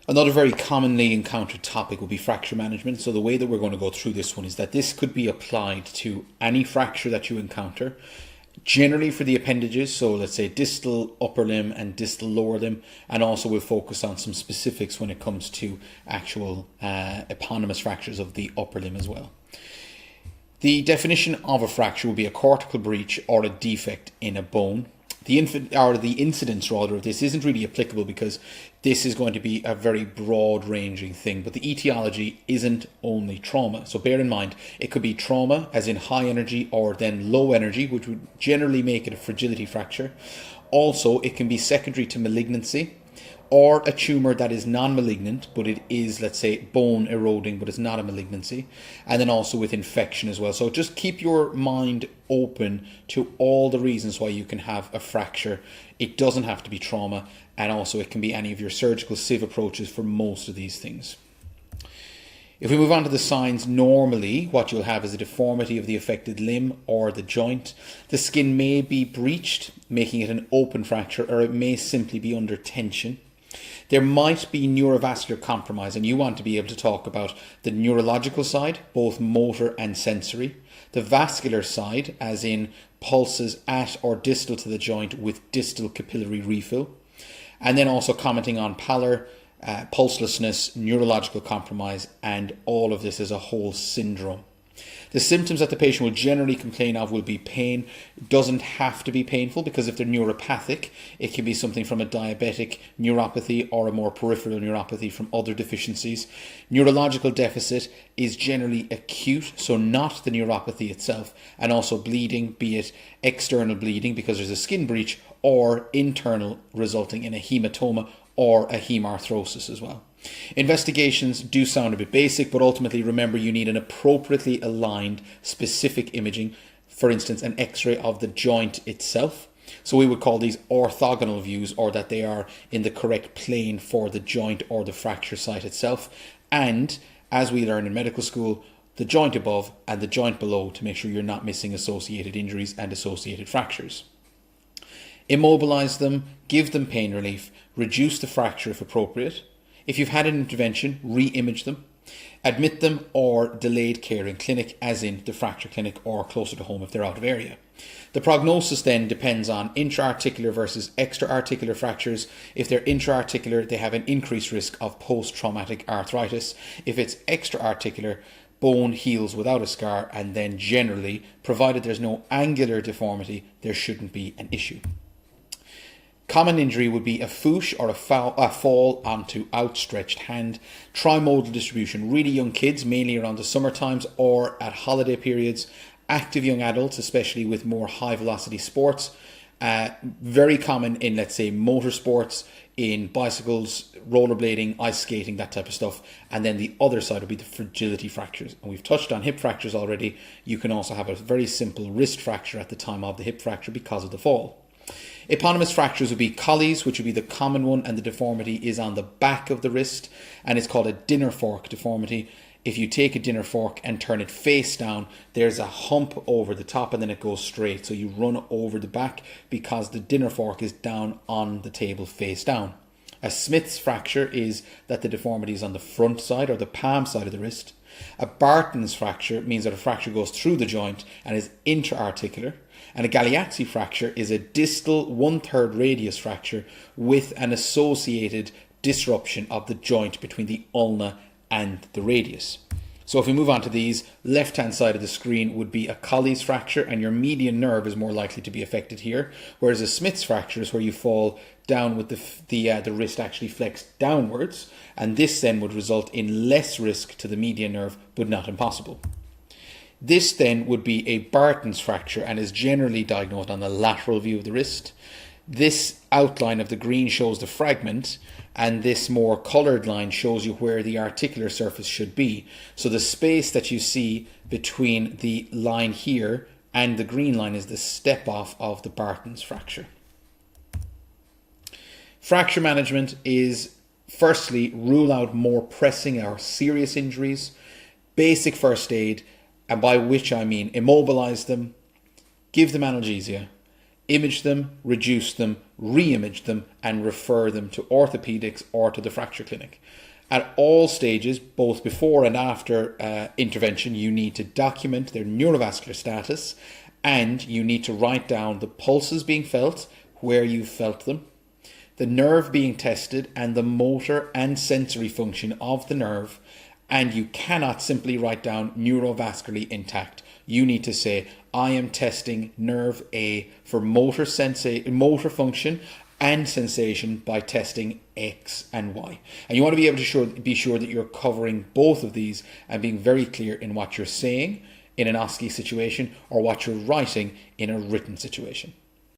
Another very commonly encountered topic will be fracture management. So the way that we're going to go through this one is that this could be applied to any fracture that you encounter, generally for the appendages. So let's say distal upper limb and distal lower limb, and also we'll focus on some specifics when it comes to actual eponymous fractures of the upper limb as well. The definition of a fracture will be a cortical breach or a defect in a bone. The incidence rather of this isn't really applicable because this is going to be a very broad ranging thing, but the etiology isn't only trauma. So bear in mind, it could be trauma as in high energy or then low energy, which would generally make it a fragility fracture. Also, it can be secondary to malignancy or a tumour that is non-malignant, but it is, let's say, bone eroding, but it's not a malignancy. And then also with infection as well. So just keep your mind open to all the reasons why you can have a fracture. It doesn't have to be trauma, and also it can be any of your surgical sieve approaches for most of these things. If we move on to the signs, normally what you'll have is a deformity of the affected limb or the joint. The skin may be breached, making it an open fracture, or it may simply be under tension. There might be neurovascular compromise, and you want to be able to talk about the neurological side, both motor and sensory. The vascular side, as in pulses at or distal to the joint with distal capillary refill. And then also commenting on pallor, pulselessness, neurological compromise, and all of this as a whole syndrome. The symptoms that the patient will generally complain of will be pain. It doesn't have to be painful because if they're neuropathic, it can be something from a diabetic neuropathy or a more peripheral neuropathy from other deficiencies. Neurological deficit is generally acute, so not the neuropathy itself, and also bleeding, be it external bleeding because there's a skin breach or internal resulting in a hematoma or a hemarthrosis as well. Investigations do sound a bit basic, but ultimately remember you need an appropriately aligned specific imaging, for instance an x-ray of the joint itself. So we would call these orthogonal views, or that they are in the correct plane for the joint or the fracture site itself. And as we learn in medical school, the joint above and the joint below to make sure you're not missing associated injuries and associated fractures. Immobilize them, give them pain relief, reduce the fracture if appropriate. If you've had an intervention, re-image them. Admit them or delayed care in clinic, as in the fracture clinic or closer to home if they're out of area. The prognosis then depends on intra-articular versus extra-articular fractures. If they're intra-articular, they have an increased risk of post-traumatic arthritis. If it's extra-articular, bone heals without a scar, and then generally, provided there's no angular deformity, there shouldn't be an issue. Common injury would be a foosh or a fall onto outstretched hand. Trimodal distribution, really young kids, mainly around the summer times or at holiday periods. Active young adults, especially with more high velocity sports. Very common in, let's say, motor sports, in bicycles, rollerblading, ice skating, that type of stuff. And then the other side would be the fragility fractures. And we've touched on hip fractures already. You can also have a very simple wrist fracture at the time of the hip fracture because of the fall. Eponymous fractures would be collies, which would be the common one, and the deformity is on the back of the wrist, and it's called a dinner fork deformity. If you take a dinner fork and turn it face down, there's a hump over the top and then it goes straight. So you run over the back because the dinner fork is down on the table face down. A Smith's fracture is that the deformity is on the front side or the palm side of the wrist. A Barton's fracture means that a fracture goes through the joint and is intra-articular. And a Galeazzi fracture is a distal 1/3 radius fracture with an associated disruption of the joint between the ulna and the radius. So if we move on to these, left-hand side of the screen would be a Colles fracture, and your median nerve is more likely to be affected here, whereas a Smith's fracture is where you fall down with the wrist actually flexed downwards, and this then would result in less risk to the median nerve, but not impossible. This then would be a Barton's fracture and is generally diagnosed on the lateral view of the wrist. This outline of the green shows the fragment, and this more coloured line shows you where the articular surface should be. So the space that you see between the line here and the green line is the step off of the Barton's fracture. Fracture management is, firstly, rule out more pressing or serious injuries, basic first aid, and by which I mean immobilize them, give them analgesia, image them, reduce them, re-image them, and refer them to orthopedics or to the fracture clinic. At all stages, both before and after intervention, you need to document their neurovascular status, and you need to write down the pulses being felt, where you felt them, the nerve being tested, and the motor and sensory function of the nerve. And you cannot simply write down neurovascularly intact. You need to say, I am testing nerve A for motor function and sensation by testing X and Y. And you want to be able to be sure that you're covering both of these and being very clear in what you're saying in an OSCE situation or what you're writing in a written situation.